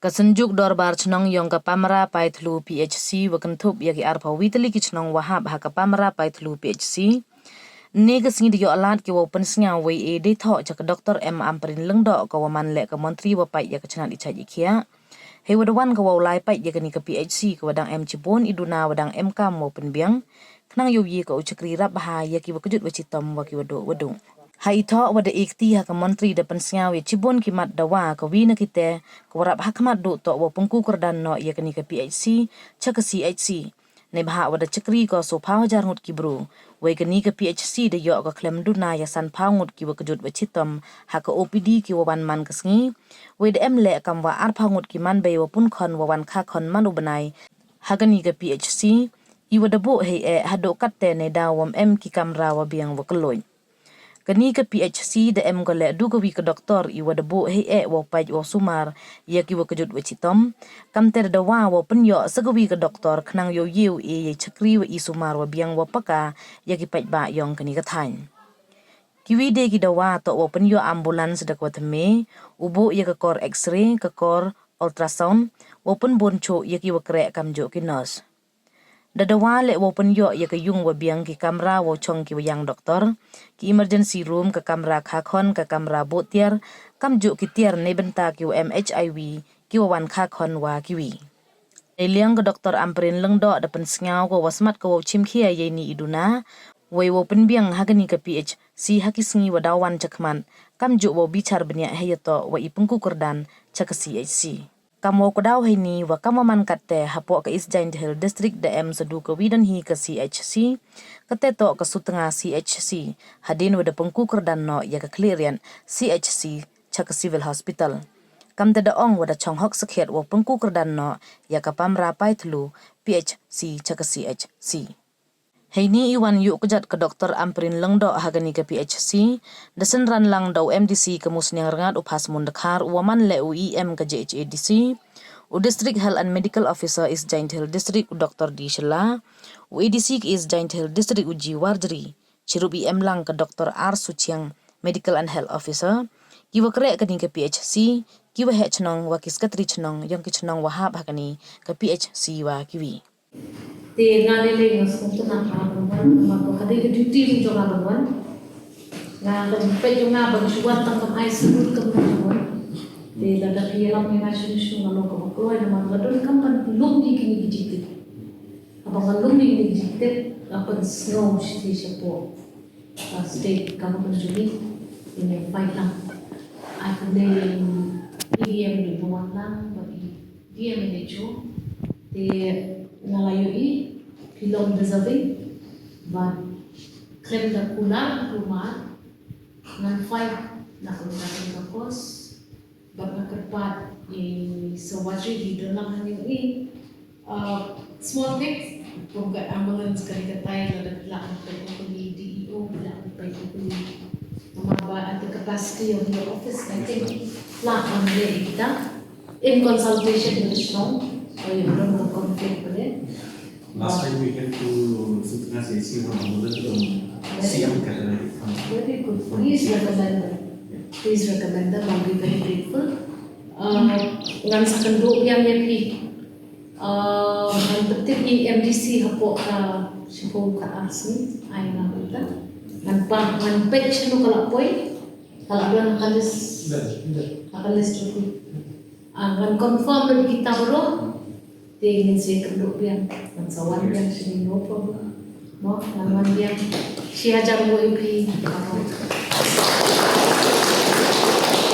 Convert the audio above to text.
Kasenjuk dorbar chnong yong kapamra paithlu PHC wakentup yaki arpa witali ki chnong wahab ha kapamra paithlu PHC. Nega singi di yo alat ki wo pensnya wei e de tho jak doktor M amprin lengdo ka waman le ka menteri wa pai ya ka chnat icha ikia. He wadawan ka wo lai pai ya ka ni ka PHC ka wadang M Cibon iduna wadang M kam wo penbiang. Knang yo ye ka uchakri rap ha yaki wakajut wacitom waki wadung. Hai tho wada ikti ha ka menteri da pensnya we Cibon kimat dawa ka wina kite ka warap hakmat do to wo pengku kerdan no ya ka ni ka PHC cha ka CHC. Ne baha wada cakri ko so pau jar ngut kibru we ka ni ka PHC de yo ka klem duna ya san pau ngut ki wakajut wacitom ha ka OPD ki wawan man kasngi we de em le kam wa ar pau ngut ki man be wa pun khon wawan kha khon man ubanai ha ka ni ka PHC I wada bo he e hado katte ne dawam em ki kamra wa biang wa kloy. Kani ka PHC da em gole du ka wi ka doktor I wada bo he e wa pai wa sumar ya ki wa kajut wa citom kam ter da wa penyo sa ka wi ka doktor knang yo yu e ye chakri wa I sumar wa biang wa paka ya ki pai ba yong kani ka thain. Ki wi de ki da wa to wa penyo ambulans da kwa thame ubo ya ka kor x-ray ka kor ultrasound wa pen boncho ya ki wa krek kam jo ki nurse. Dadawa le wo penyo ya ka yung wa biang ki kamera wo chong ki yang doktor ki emergency room ka kamera khakhon ka kamera botiar kam ju ki tiar ne benta ki MHIV ki wan khakhon wa ki wi eliang ka doktor amprin lengdo da pensngau ko wasmat ko chim khia ye ni iduna wei wo penbiang hagani ka PHC hakisngi wadawan chakman kam ju wo bichar benya heyato wa ipengku kurdan chak CHC Kamo kodau hini wa kamaman katte hapo ka East Giant Hill District da em sadu ka widan hi ka CHC kate to ka sutengah CHC hadin wada pengkukur dan no ya ka clearian CHC cha ka civil hospital kam da ong wada chonghok sakhet wa pengkukur dan no ya ka pamra paithlu PHC cha ka CHC Heini iwan yuk kejat ke doktor amprin lengdo hagani ke PHC desen ran lang dau MDC ke musniang rengat upas mundakar waman le UEM ke JHADC u District Health and Medical Officer is Giant Hill District u Dr. D. Shela u EDC ke is Giant Hill District u G. Wardri cirup IM lang ke Dr. R. Suchiang Medical and Health Officer kiwa kerek ke ni ke PHC kiwa hek chenong wakis katri chenong yang ke chenong wahab hagani ke PHC wa kiwi Te ngale le ngasong tu nak kawan mako kade ke duty ni jonga kawan na ka pe jonga bang suat tang kam ai sebut kam kawan te la da ki lam ni masu su ngalo ko ko ai ma ga don kam kan lum ni ki ni jite abang lum ni ni jite apa snow shi shapo state kam kan juli ini fight lang ai ko le IDM ni buwan lang bagi dia menejo te ngalayui pilom deserving but claim da kulang rumah ngan fight na kulang da kos but nakerpat sewajri di dalam ini small things pungkat ambulance kali katai ada bilang pay DEO bilang pay mababa at the capacity of your office I think lah ambil kita in consultation with strong so you don't have conflict with it. Last time we had to Sutengah CC from ambulance from CM catalytic. Very good. Please recommend them. Please recommend them. I'll be very grateful. Ngan sa kanduk yang yapi. Ngan penting MDC hapo ka sipo ka asmi ay na kita. Ngan page no kalapoy. Kalablan nakalis cukup. Ngan confirm kita bro. Ingin saya keduk yang sawan yang sini no problem, no naman yang siya jam mo ipi